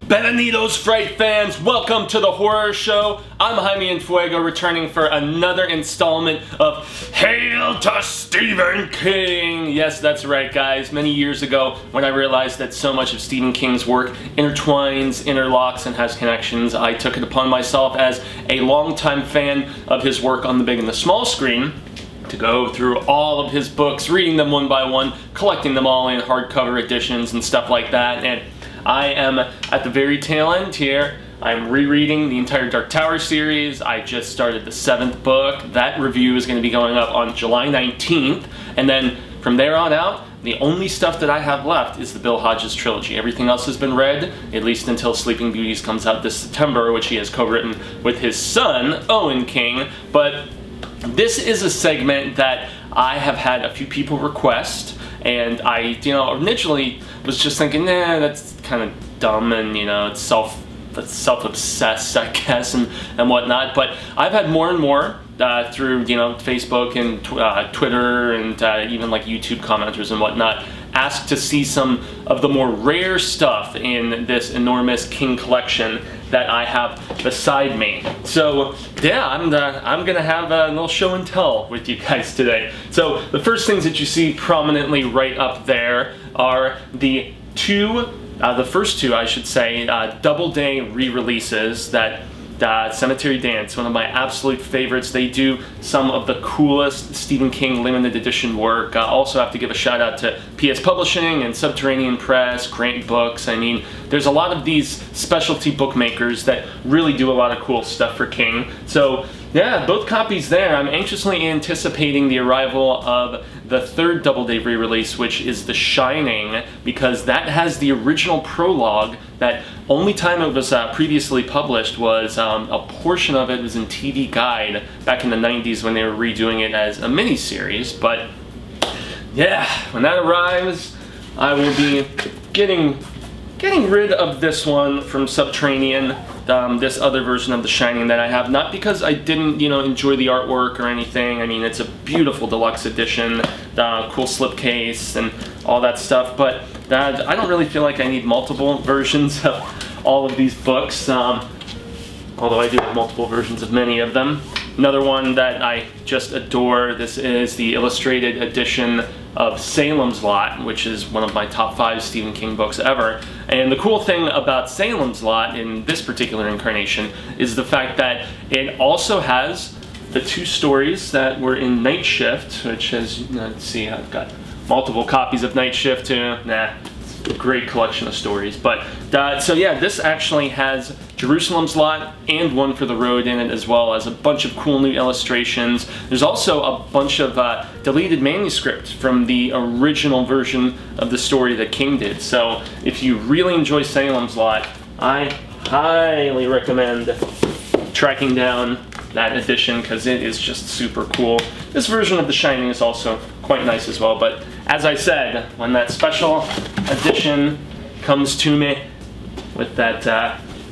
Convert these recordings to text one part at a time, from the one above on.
Benvenidos, Fright fans! Welcome to the horror show. I'm Jaime Enfuego, returning for another installment of Hail to Stephen King! Yes, that's right, guys. Many years ago, when I realized that so much of Stephen King's work intertwines, interlocks, and has connections, I took it upon myself as a longtime fan of his work on the big and the small screen to go through all of his books, reading them one by one, collecting them all in hardcover editions and stuff like that. And I am at the very tail end here. I'm rereading the entire Dark Tower series. I just started the 7th book. That review is going to be going up on July 19th. And then from there on out, the only stuff that I have left is the Bill Hodges trilogy. Everything else has been read, at least until Sleeping Beauties comes out this September, which he has co-written with his son, Owen King. But this is a segment that I have had a few people request, and I, initially was just thinking, nah, that's kind of dumb, and it's self-obsessed, I guess, and whatnot. But I've had more and more through Facebook and Twitter and even like YouTube commenters and whatnot asked to see some of the more rare stuff in this enormous King collection that I have beside me. So yeah, I'm gonna have a little show and tell with you guys today. So the first things that you see prominently right up there are the first two, I should say, Doubleday re-releases that Cemetery Dance, one of my absolute favorites. They do some of the coolest Stephen King limited edition work. I also have to give a shout out to PS Publishing and Subterranean Press, Grant Books. I mean, there's a lot of these specialty bookmakers that really do a lot of cool stuff for King. So yeah, both copies there. I'm anxiously anticipating the arrival of the 3rd Doubleday re-release, which is The Shining, because that has the original prologue. That only time it was previously published was a portion of it was in TV Guide back in the 90s when they were redoing it as a mini-series. But yeah, when that arrives, I will be getting rid of this one from Subterranean, this other version of The Shining that I have, not because I didn't, enjoy the artwork or anything. I mean, it's a beautiful deluxe edition, cool slipcase and all that stuff, but I don't really feel like I need multiple versions of all of these books, although I do have multiple versions of many of them. Another one that I just adore, this is the illustrated edition of Salem's Lot, which is one of my top 5 Stephen King books ever. And the cool thing about Salem's Lot in this particular incarnation is the fact that it also has the 2 stories that were in Night Shift, which is, let's see, I've got multiple copies of Night Shift too. It's a great collection of stories. But so yeah, this actually has Jerusalem's Lot and One for the Road in it, as well as a bunch of cool new illustrations. There's also a bunch of deleted manuscript from the original version of the story that King did. So if you really enjoy Salem's Lot, I highly recommend tracking down that edition, because it is just super cool. This version of The Shining is also quite nice as well, but as I said, when that special edition comes to me with that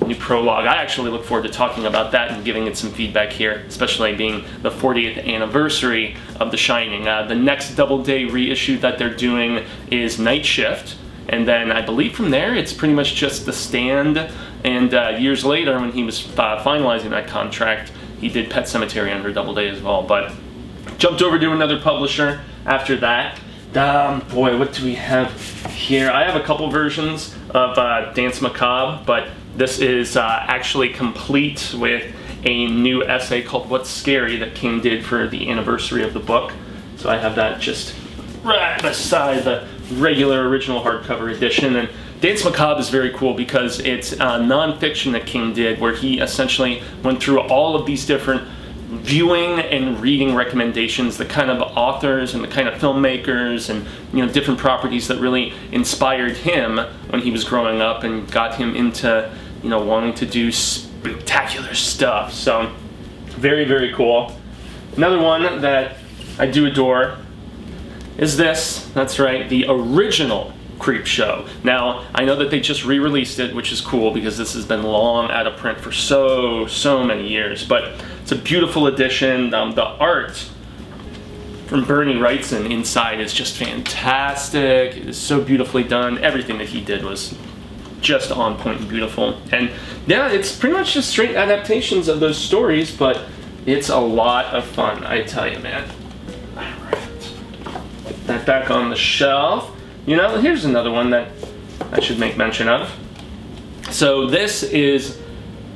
new prologue, I actually look forward to talking about that and giving it some feedback here, especially being the 40th anniversary of The Shining. The next Doubleday reissue that they're doing is Night Shift, and then I believe from there it's pretty much just The Stand, and years later when he was finalizing that contract, he did Pet Sematary under Doubleday as well, but jumped over to another publisher after that. Boy, what do we have here? I have a couple versions of Danse Macabre, but this is actually complete with a new essay called What's Scary that King did for the anniversary of the book. So I have that just right beside the regular original hardcover edition. And Danse Macabre is very cool because it's nonfiction that King did, where he essentially went through all of these different viewing and reading recommendations, the kind of authors and the kind of filmmakers and different properties that really inspired him when he was growing up and got him into wanting to do spectacular stuff. So very, very cool. Another one that I do adore is this. That's right, the original Creepshow. Now, I know that they just re-released it, which is cool because this has been long out of print for so many years, but it's a beautiful edition. The art from Bernie Wrightson inside is just fantastic. It is so beautifully done. Everything that he did was just on point and beautiful. And yeah, it's pretty much just straight adaptations of those stories, but it's a lot of fun, I tell you, man. Alright. Put that back on the shelf. You know, here's another one that I should make mention of. So this is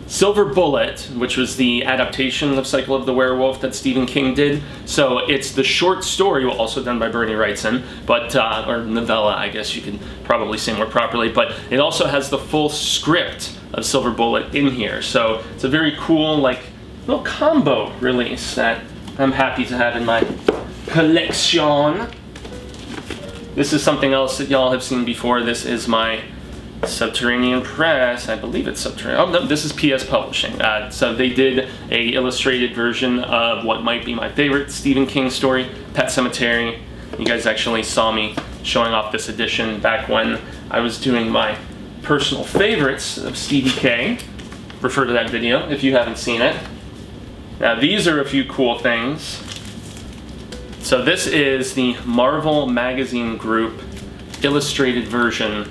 Silver Bullet, which was the adaptation of Cycle of the Werewolf that Stephen King did. So it's the short story, also done by Bernie Wrightson, but or novella, I guess you could probably say more properly. But it also has the full script of Silver Bullet in here. So it's a very cool, like, little combo release that I'm happy to have in my collection. This is something else that y'all have seen before. This is my Subterranean Press, I believe it's Subterranean. Oh no, this is PS Publishing. So they did a illustrated version of what might be my favorite Stephen King story, Pet Sematary. You guys actually saw me showing off this edition back when I was doing my personal favorites of Stevie K. Refer to that video if you haven't seen it. Now these are a few cool things. So this is the Marvel Magazine Group illustrated version,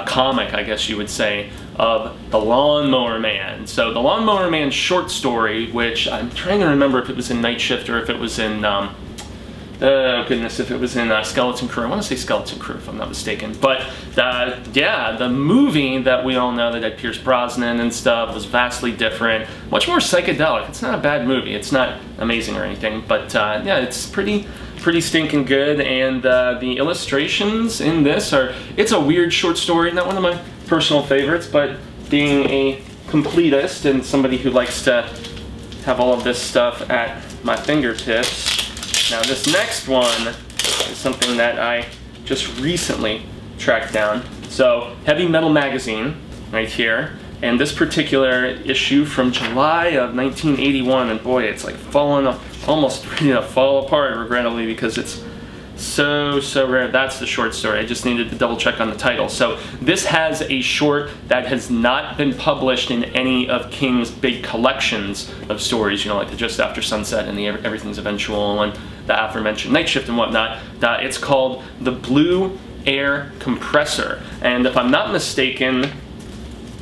comic, I guess you would say, of The Lawnmower Man. So The Lawnmower Man short story, which I'm trying to remember if it was in Night Shift or if it was in, oh goodness, if it was in Skeleton Crew. I want to say Skeleton Crew if I'm not mistaken. But yeah, the movie that we all know that had Pierce Brosnan and stuff was vastly different, much more psychedelic. It's not a bad movie. It's not amazing or anything, but yeah, it's pretty stinking good. And the illustrations in this are, it's a weird short story, not one of my personal favorites, but being a completist and somebody who likes to have all of this stuff at my fingertips. Now this next one is something that I just recently tracked down. So Heavy Metal Magazine, right here, and this particular issue from July of 1981, and boy, it's like almost ready to fall apart, regrettably, because it's so rare. That's the short story. I just needed to double check on the title. So this has a short that has not been published in any of King's big collections of stories, you know, like the Just After Sunset and the Everything's Eventual and the aforementioned Night Shift and whatnot. It's called The Blue Air Compressor. And if I'm not mistaken,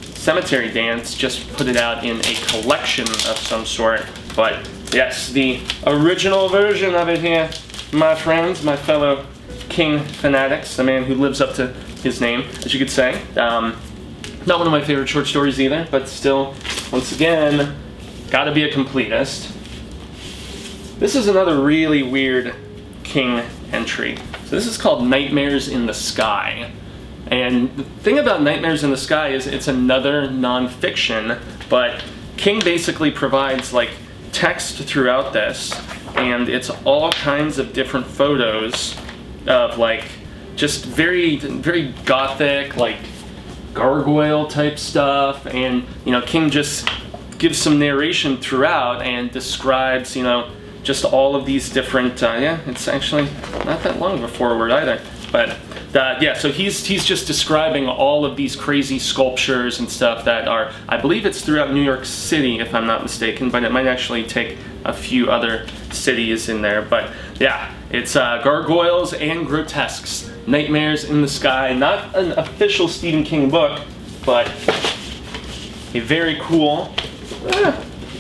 Cemetery Dance just put it out in a collection of some sort. But yes, the original version of it here, my friends, my fellow King fanatics, the man who lives up to his name, as you could say. Not one of my favorite short stories either, but still, once again, gotta be a completist. This is another really weird King entry. So this is called Nightmares in the Sky. And the thing about Nightmares in the Sky is it's another non-fiction, but King basically provides like text throughout this, and it's all kinds of different photos of like just very gothic, like gargoyle type stuff, and you know, King just gives some narration throughout and describes, you know, just all of these different yeah, it's actually not that long of a foreword either, but yeah, so he's just describing all of these crazy sculptures and stuff that are, I believe it's throughout New York City if I'm not mistaken, but it might actually take a few other cities in there. But yeah, it's gargoyles and grotesques, Nightmares in the Sky. Not an official Stephen King book, but a very cool,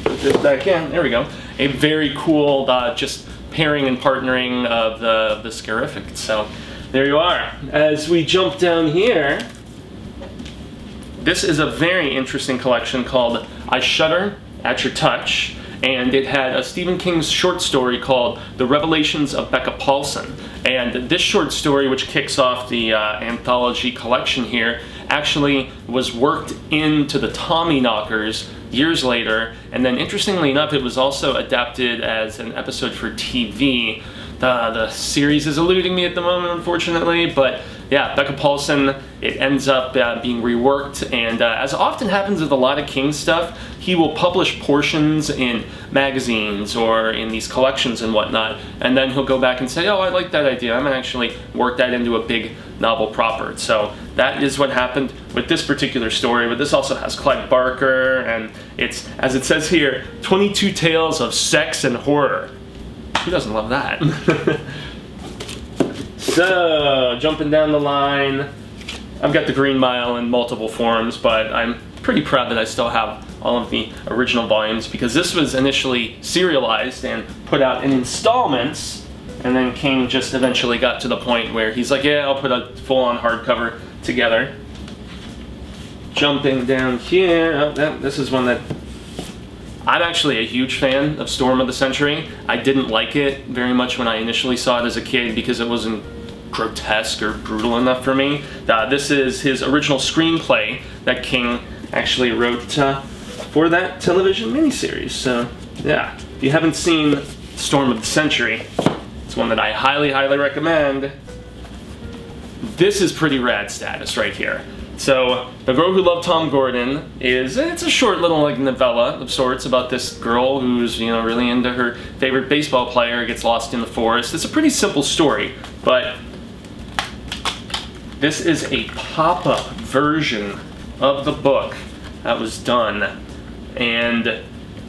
put this back in, there we go, a very cool just pairing and partnering of the Scarific. So there you are. As we jump down here, this is a very interesting collection called I Shudder at Your Touch, and it had a Stephen King's short story called The Revelations of Becca Paulson. And this short story, which kicks off the anthology collection here, actually was worked into the Tommyknockers years later, and then interestingly enough, it was also adapted as an episode for TV. The series is eluding me at the moment, unfortunately, but yeah, Becca Paulson, it ends up being reworked, and as often happens with a lot of King stuff, he will publish portions in magazines or in these collections and whatnot, and then he'll go back and say, oh, I like that idea, I'm gonna actually work that into a big novel proper. So that is what happened with this particular story, but this also has Clive Barker, and it's, as it says here, 22 tales of sex and horror. Who doesn't love that? So, jumping down the line, I've got the Green Mile in multiple forms, but I'm pretty proud that I still have all of the original volumes, because this was initially serialized and put out in installments, and then King just eventually got to the point where he's like, yeah, I'll put a full-on hardcover together. Jumping down here, this is one that I'm actually a huge fan of, Storm of the Century. I didn't like it very much when I initially saw it as a kid because it wasn't grotesque or brutal enough for me. This is his original screenplay that King actually wrote for that television miniseries. So yeah, if you haven't seen Storm of the Century, it's one that I highly, highly recommend. This is pretty rad status right here. So, The Girl Who Loved Tom Gordon it's a short little like novella of sorts about this girl who's, you know, really into her favorite baseball player, gets lost in the forest. It's a pretty simple story, but this is a pop-up version of the book that was done, and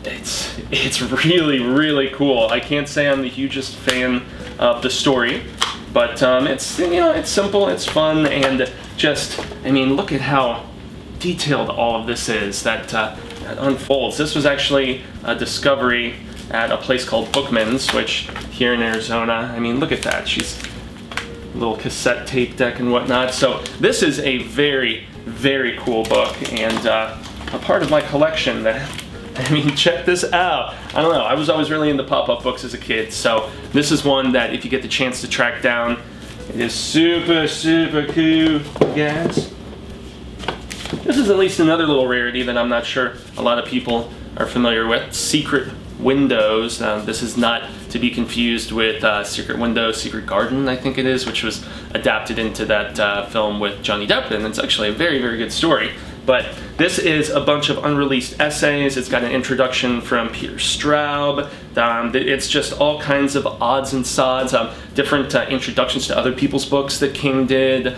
it's really, really cool. I can't say I'm the hugest fan of the story, but it's, you know, it's simple, it's fun, and just, I mean, look at how detailed all of this is that unfolds. This was actually a discovery at a place called Bookman's, which here in Arizona, I mean, look at that. She's a little cassette tape deck and whatnot. So this is a very, very cool book, and a part of my collection that, I mean, check this out. I don't know, I was always really into pop-up books as a kid, so this is one that if you get the chance to track down, it is super, super cool, guys. This is at least another little rarity that I'm not sure a lot of people are familiar with. Secret Windows. This is not to be confused with Secret Window, Secret Garden, I think it is, which was adapted into that film with Johnny Depp, and it's actually a very, very good story. But this is a bunch of unreleased essays. It's got an introduction from Peter Straub. It's just all kinds of odds and sods, different introductions to other people's books that King did,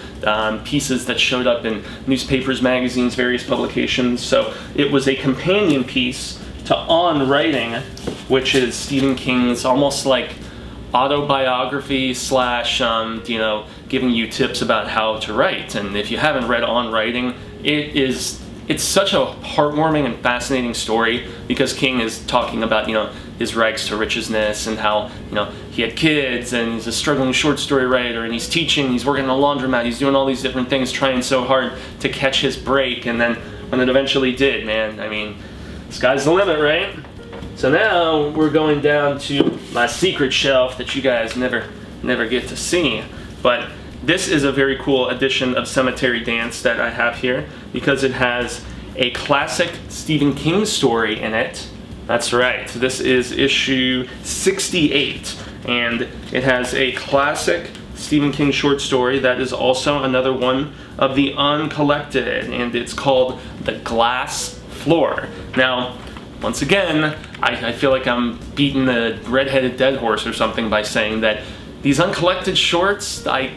pieces that showed up in newspapers, magazines, various publications. So it was a companion piece to On Writing, which is Stephen King's almost like autobiography slash, you know, giving you tips about how to write. And if you haven't read On Writing, it's such a heartwarming and fascinating story, because King is talking about, you know, his rags to richness and how, you know, he had kids and he's a struggling short story writer and he's teaching, he's working in a laundromat, he's doing all these different things, trying so hard to catch his break, and then when it eventually did, man, I mean, sky's the limit, right? So now we're going down to my secret shelf that you guys never get to see, but this is a very cool edition of Cemetery Dance that I have here, because it has a classic Stephen King story in it. That's right, this is issue 68, and it has a classic Stephen King short story that is also another one of the uncollected, and it's called The Glass Floor. Now, once again, I feel like I'm beating the red-headed dead horse or something by saying that these uncollected shorts, I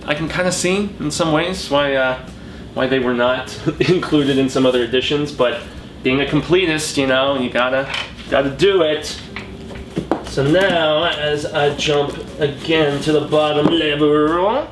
can kind of see in some ways why they were not included in some other editions, but being a completist, you know, you gotta do it. So now, as I jump again to the bottom level,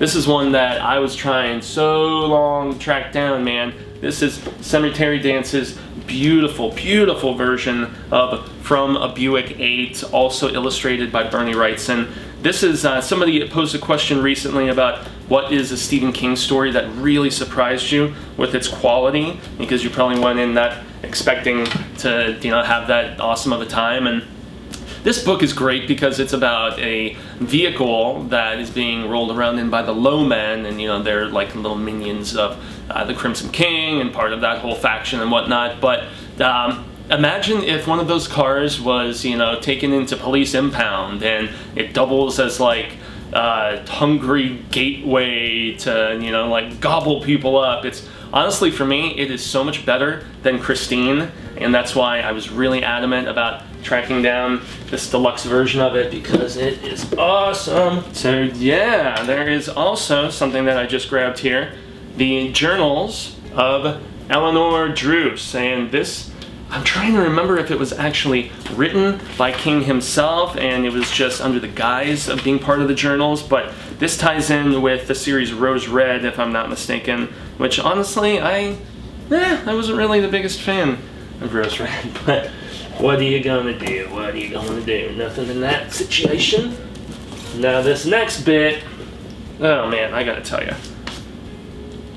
this is one that I was trying so long to track down, man. This is Cemetery Dance's beautiful, beautiful version of From a Buick 8, also illustrated by Bernie Wrightson. This is, somebody posed a question recently about what is a Stephen King story that really surprised you with its quality, because you probably went in not expecting to, you know, have that awesome of a time. And this book is great because it's about a vehicle that is being rolled around in by the Low Men, and, you know, they're like little minions of the Crimson King and part of that whole faction and whatnot. But imagine if one of those cars was, you know, taken into police impound, and it doubles as like hungry gateway to, you know, like gobble people up. It's honestly, for me, it is so much better than Christine, and that's why I was really adamant about tracking down this deluxe version of it, because it is awesome. So yeah, there is also something that I just grabbed here, the Journals of Eleanor Druce, and this I'm trying to remember if it was actually written by King himself and it was just under the guise of being part of the journals, but this ties in with the series Rose Red, if I'm not mistaken, which honestly, I wasn't really the biggest fan of Rose Red, but what are you gonna do? What are you gonna do? Nothing in that situation. Now this next bit, oh man, I gotta tell you.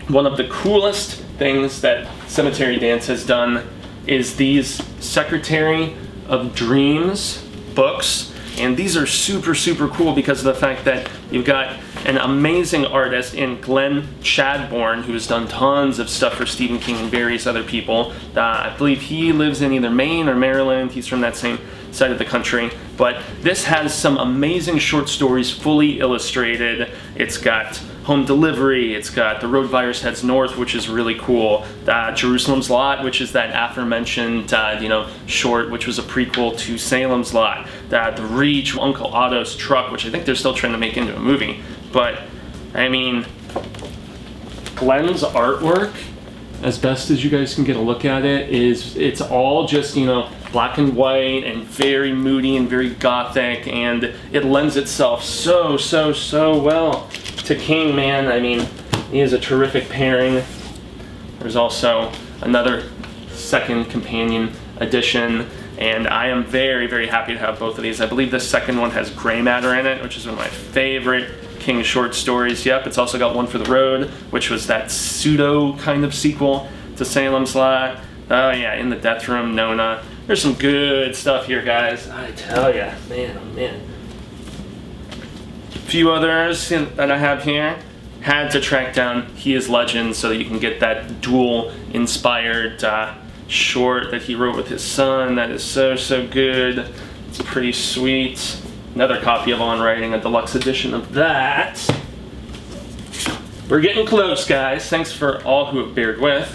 One of the coolest things that Cemetery Dance has done is these Secretary of Dreams books. And these are super, super cool because of the fact that you've got an amazing artist in Glenn Chadbourne, who's done tons of stuff for Stephen King and various other people. I believe he lives in either Maine or Maryland. He's from that same side of the country. But this has some amazing short stories, fully illustrated. It's got Home Delivery, it's got The Road Virus Heads North, which is really cool. Jerusalem's Lot, which is that aforementioned short, which was a prequel to Salem's Lot. The Reach, Uncle Otto's Truck, which I think they're still trying to make into a movie. But, I mean, Glenn's artwork, as best as you guys can get a look at it, it's all just, black and white and very moody and very gothic, and it lends itself so well to King, man. I mean, he is a terrific pairing. There's also another second companion edition, and I am very, very happy to have both of these. I believe the second one has Gray Matter in it, which is one of my favorite King short stories. Yep, it's also got One for the Road, which was that pseudo kind of sequel to Salem's Lot. Oh yeah, In the Death Room, Nona. There's some good stuff here, guys. I tell ya, man, oh man. A few others that I have here. Had to track down He Is Legend so that you can get that duel-inspired short that he wrote with his son. That is so good. It's pretty sweet. Another copy of On Writing, a deluxe edition of that. We're getting close, guys. Thanks for all who have bared with.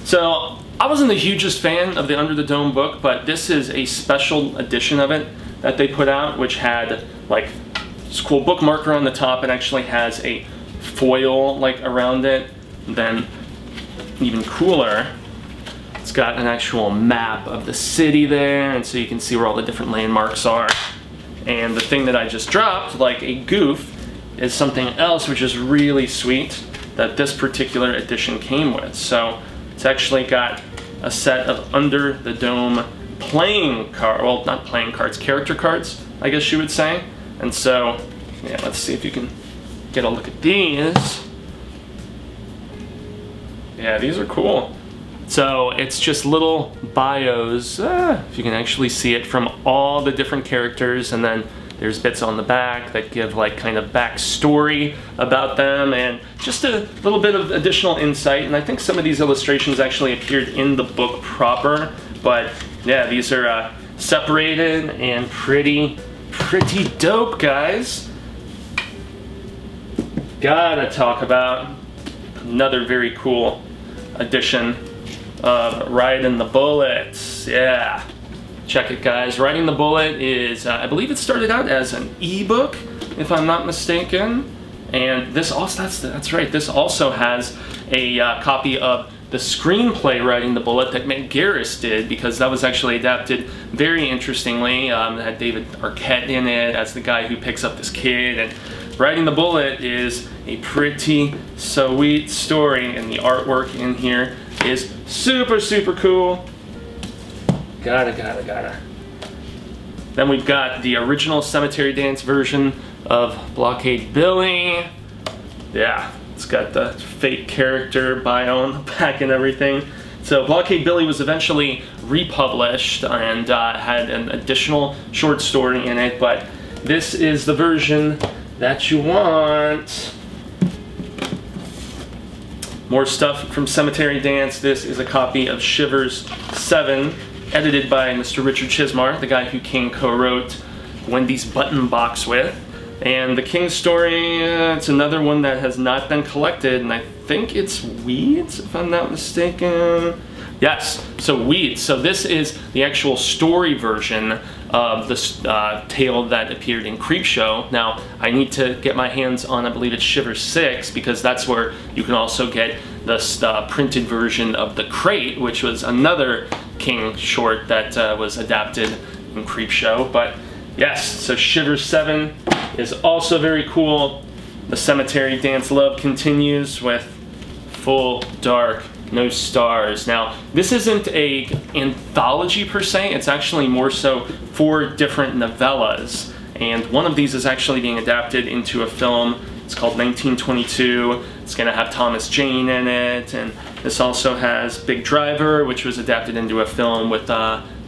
So, I wasn't the hugest fan of the Under the Dome book, but this is a special edition of it that they put out, which had like this cool bookmarker on the top. It actually has a foil like around it. And then, even cooler, it's got an actual map of the city there, and so you can see where all the different landmarks are. And the thing that I just dropped, like a goof, is something else which is really sweet that this particular edition came with. So it's actually got a set of Under the Dome playing cards, well, not playing cards, character cards, I guess you would say. And so, yeah, let's see if you can get a look at these. Yeah, these are cool. So it's just little bios, if you can actually see it, from all the different characters, and then there's bits on the back that give like kind of backstory about them and just a little bit of additional insight. And I think some of these illustrations actually appeared in the book proper, but yeah, these are separated and pretty dope, guys. Gotta talk about another very cool edition of Riding the Bullet. Yeah, check it, guys. Riding the Bullet is, I believe it started out as an ebook, if I'm not mistaken. And this also, that's right, this also has a copy of the screenplay Riding the Bullet that Meg Garris did, because that was actually adapted very interestingly. It had David Arquette in it as the guy who picks up this kid, and Riding the Bullet is a pretty sweet story, and the artwork in here is super cool. Gotta. Then we've got the original Cemetery Dance version of Blockade Billy. Yeah, it's got the fake character bio on the back and everything. So Blockade Billy was eventually republished and had an additional short story in it, but this is the version that you want. More stuff from Cemetery Dance. This is a copy of Shivers 7, edited by Mr. Richard Chizmar, the guy who King co-wrote Wendy's Button Box with. And the King story, it's another one that has not been collected, and I think it's Weeds, if I'm not mistaken. Yes, so Weeds. So this is the actual story version of the tale that appeared in Creepshow. Now, I need to get my hands on, I believe it's Shivers 6, because that's where you can also get the printed version of The Crate, which was another King short that was adapted in Creepshow. But yes, so Shiver 7 is also very cool. The Cemetery Dance love continues with Full Dark, No Stars. Now, this isn't a anthology per se, it's actually more so 4 different novellas. And one of these is actually being adapted into a film. It's called 1922. It's gonna have Thomas Jane in it, and this also has Big Driver, which was adapted into a film with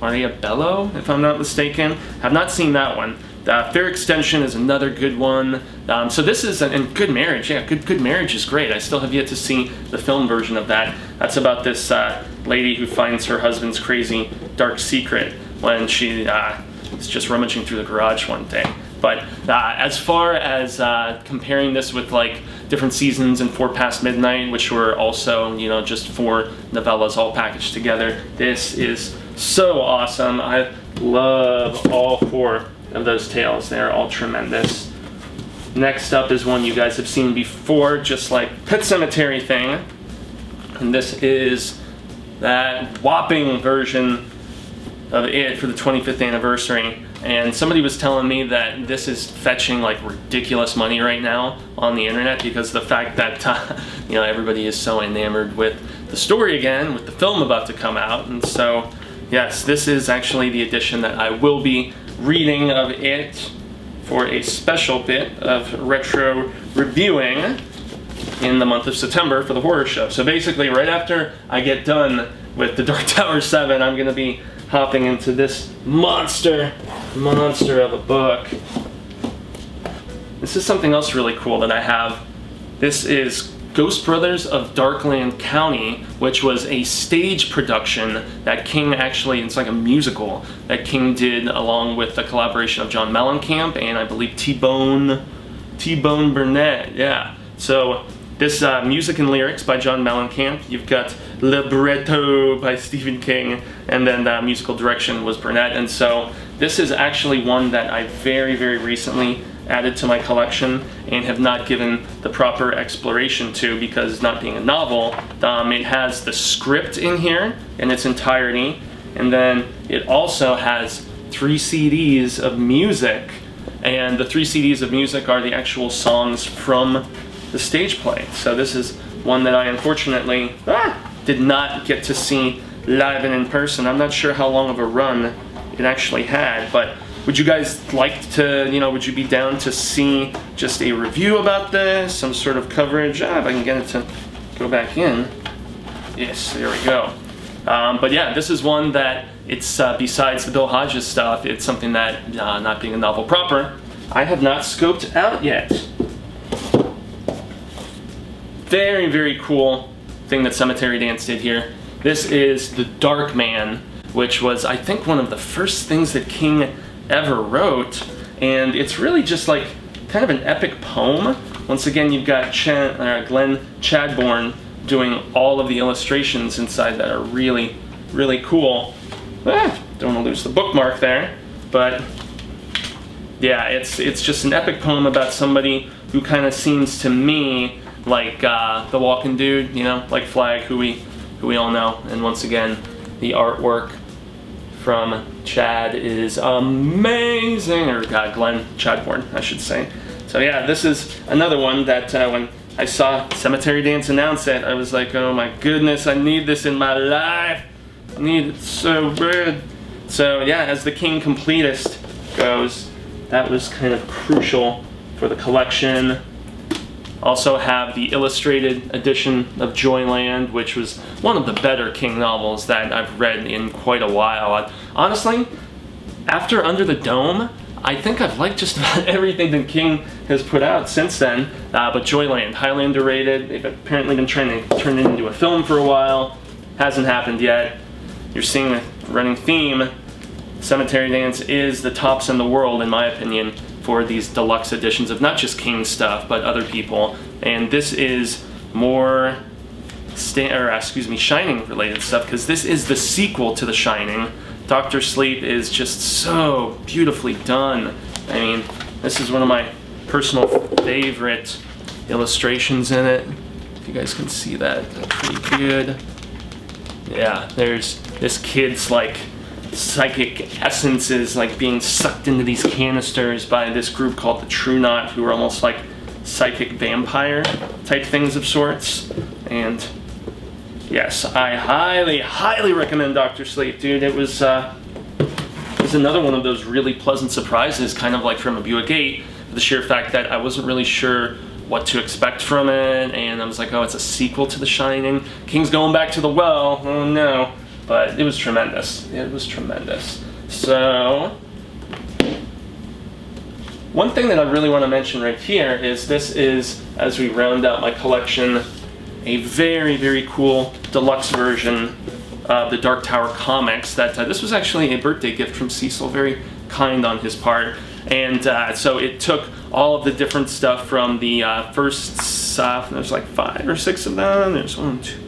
Maria Bello, if I'm not mistaken. Have not seen that one. Fair Extension is another good one. So this is, and Good Marriage, yeah, Good Marriage is great. I still have yet to see the film version of that. That's about this lady who finds her husband's crazy dark secret when she is just rummaging through the garage one day. But as far as comparing this with like different seasons in 4 Past Midnight, which were also, you know, just 4 novellas all packaged together, this is so awesome. I love all 4 of those tales. They're all tremendous. Next up is one you guys have seen before, just like Pet Sematary thing. And this is that whopping version of it for the 25th anniversary. And somebody was telling me that this is fetching like ridiculous money right now on the internet because of the fact that you know, everybody is so enamored with the story again, with the film about to come out. And so yes, this is actually the edition that I will be reading of it for a special bit of retro reviewing in the month of September for the horror show. So basically, right after I get done with The Dark Tower 7, I'm going to be hopping into this monster of a book. This is something else really cool that I have. This is Ghost Brothers of Darkland County, which was a stage production that King actually, it's like a musical that King did along with the collaboration of John Mellencamp and I believe T-Bone Burnett, yeah. So this music and lyrics by John Mellencamp, you've got libretto by Stephen King, and then the musical direction was Burnett. And so this is actually one that I very, very recently added to my collection and have not given the proper exploration to because not being a novel, it has the script in here in its entirety, and then it also has 3 CDs of music, and the 3 CDs of music are the actual songs from the stage play. So this is one that I unfortunately did not get to see live and in person. I'm not sure how long of a run it actually had, but would you guys like to, you know, would you be down to see just a review about this, some sort of coverage? If I can get it to go back in. Yes, there we go. But yeah, this is one that it's, besides the Bill Hodges stuff, it's something that, not being a novel proper, I have not scoped out yet. Very, very cool thing that Cemetery Dance did here. This is The Dark Man, which was, I think, one of the first things that King ever wrote, and it's really just like kind of an epic poem. Once again, you've got Glenn Chadbourne doing all of the illustrations inside that are really, really cool. Don't want to lose the bookmark there, but yeah, it's just an epic poem about somebody who kind of seems to me like the Walking Dude, you know, like Flag, who we all know. And once again, the artwork from Chad is amazing, or Glenn Chadbourne, I should say. So yeah, this is another one that when I saw Cemetery Dance announce it, I was like, oh my goodness, I need this in my life. I need it so bad. So yeah, as the King completist goes, that was kind of crucial for the collection. Also have the illustrated edition of Joyland, which was one of the better King novels that I've read in quite a while. Honestly, after Under the Dome, I think I've liked just about everything that King has put out since then, but Joyland, highly underrated. They've apparently been trying to turn it into a film for a while. Hasn't happened yet. You're seeing a running theme. Cemetery Dance is the tops in the world, in my opinion, for these deluxe editions of not just King stuff, but other people. And this is more Shining related stuff, because this is the sequel to The Shining. Dr. Sleep is just so beautifully done. I mean, this is one of my personal favorite illustrations in it. If you guys can see that. That's pretty good. Yeah, there's this kid's like psychic essences like being sucked into these canisters by this group called the True Knot, who are almost like psychic vampire type things of sorts. And yes, I highly recommend Dr. Sleep, dude. It was another one of those really pleasant surprises, kind of like from a Buick 8, the sheer fact that I wasn't really sure what to expect from it, and I was like, oh, it's a sequel to The Shining. King's going back to the well. Oh no. But it was tremendous. It was tremendous. So, one thing that I really want to mention right here is this is, as we round out my collection, a very cool deluxe version of the Dark Tower comics. That this was actually a birthday gift from Cecil, very kind on his part. And so it took all of the different stuff from the first, there's like 5 or 6 of them. There's 1, 2,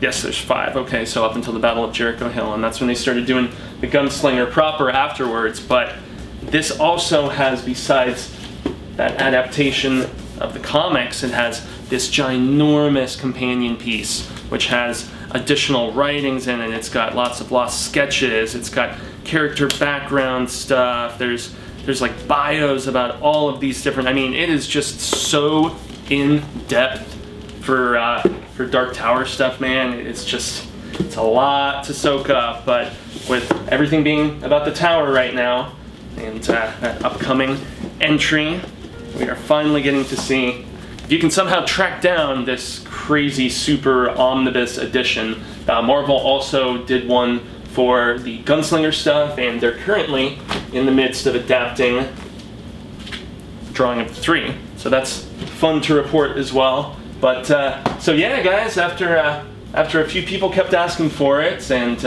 yes, there's 5. Okay, so up until the Battle of Jericho Hill, and that's when they started doing the Gunslinger proper afterwards. But this also has, besides that adaptation of the comics, it has this ginormous companion piece, which has additional writings in it. It's got lots of lost sketches. It's got character background stuff. There's like bios about all of these different. I mean, it is just so in depth for Dark Tower stuff, man. It's a lot to soak up. But with everything being about the tower right now, and that upcoming entry, we are finally getting to see if you can somehow track down this crazy super omnibus edition. Marvel also did one for the Gunslinger stuff, and they're currently in the midst of adapting Drawing of the Three. So that's fun to report as well. But so yeah, guys, after a few people kept asking for it, and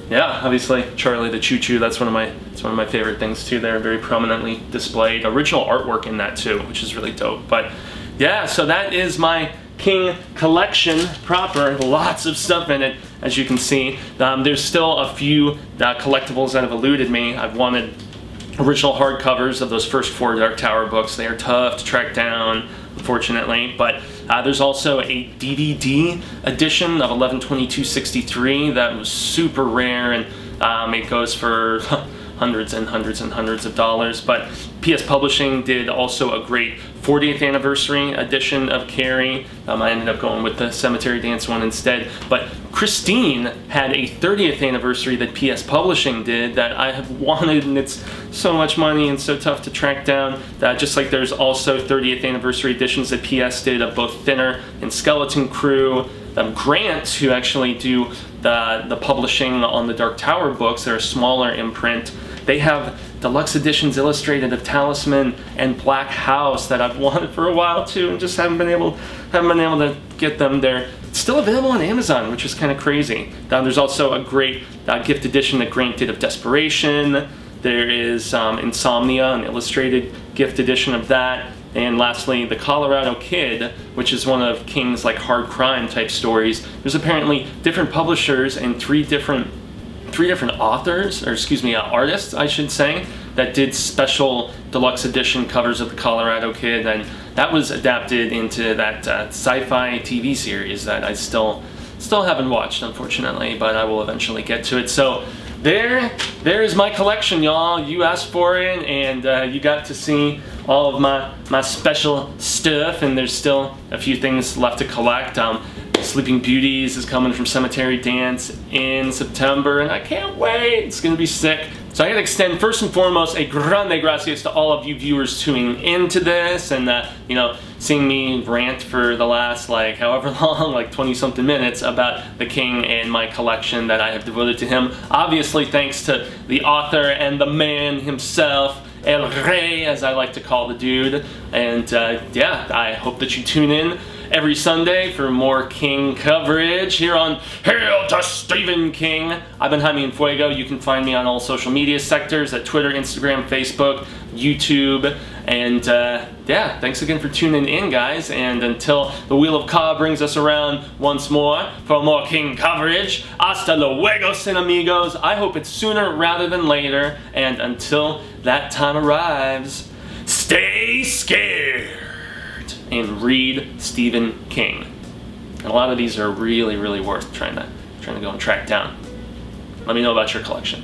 yeah, obviously Charlie the Choo Choo, it's one of my favorite things too. They're very prominently displayed. Original artwork in that too, which is really dope. But yeah, so that is my King collection proper. Lots of stuff in it, as you can see. There's still a few collectibles that have eluded me. I've wanted original hardcovers of those first 4 Dark Tower books. They are tough to track down, unfortunately. But there's also a DVD edition of 11/22/63 that was super rare, and it goes for hundreds and hundreds of dollars. But PS Publishing did also a great 40th anniversary edition of Carrie. I ended up going with the Cemetery Dance one instead. But Christine had a 30th anniversary that PS Publishing did that I have wanted, and it's so much money and so tough to track down. Just like there's also 30th anniversary editions that PS did of both Thinner and Skeleton Crew. Grant, who actually do the publishing on the Dark Tower books, they're a smaller imprint. They have deluxe editions illustrated of Talisman and Black House that I've wanted for a while too, and just haven't been able to get them. They're still available on Amazon, which is kind of crazy. There's also a great gift edition that Grant did of Desperation. There is Insomnia, an illustrated gift edition of that. And lastly, The Colorado Kid, which is one of King's like hard crime type stories. There's apparently different publishers and three different authors, or excuse me, artists, I should say, that did special deluxe edition covers of The Colorado Kid, and that was adapted into that sci-fi TV series that I still haven't watched, unfortunately, but I will eventually get to it. So there's my collection, y'all. You asked for it, and you got to see all of my special stuff, and there's still a few things left to collect. Sleeping Beauties is coming from Cemetery Dance in September, and I can't wait. It's gonna be sick. So I gotta extend first and foremost a grande gracias to all of you viewers tuning into this, and seeing me rant for the last like however long, like 20 something minutes about the King and my collection that I have devoted to him. Obviously thanks to the author and the man himself, El Rey, as I like to call the dude. And yeah, I hope that you tune in every Sunday for more King coverage here on Hail to Stephen King. I've been Jaime Fuego. You can find me on all social media sectors at Twitter, Instagram, Facebook, YouTube, and yeah, thanks again for tuning in, guys. And until the Wheel of Ka brings us around once more for more King coverage, hasta luego, sin amigos. I hope it's sooner rather than later, and until that time arrives, stay scared and read Stephen King. King. And a lot of these are really, really worth trying to go and track down. Let me know about your collection.